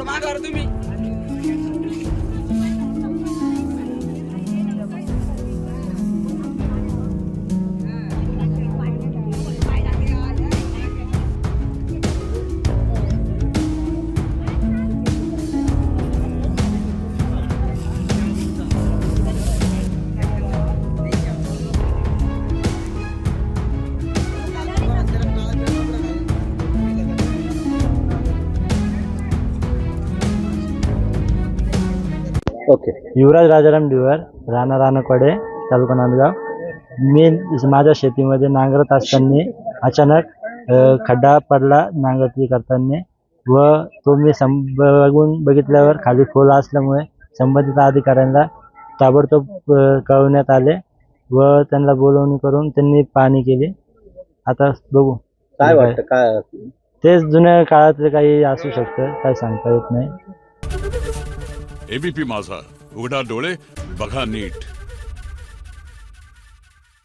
मागावर तुम्ही ओके. युवराज राजाराम डिवर, राणा राणाकडे, तालुका नांदगाव. मी माझ्या शेतीमध्ये नांगरत असताना अचानक खड्डा पडला नांगरती करताना, व तो मी बघितल्यावर खाली खोल असल्यामुळे संबंधित अधिकाऱ्यांना ताबडतोब कळवण्यात आले व त्यांना बोलवणी करून त्यांनी पाहणी केली. आता बघू काय वाटतं, काय तेच जुन्या काळातले काही असू शकतं, काय सांगता येत नाही. एबीपी माझा, उघडा डोळे बघा नीट.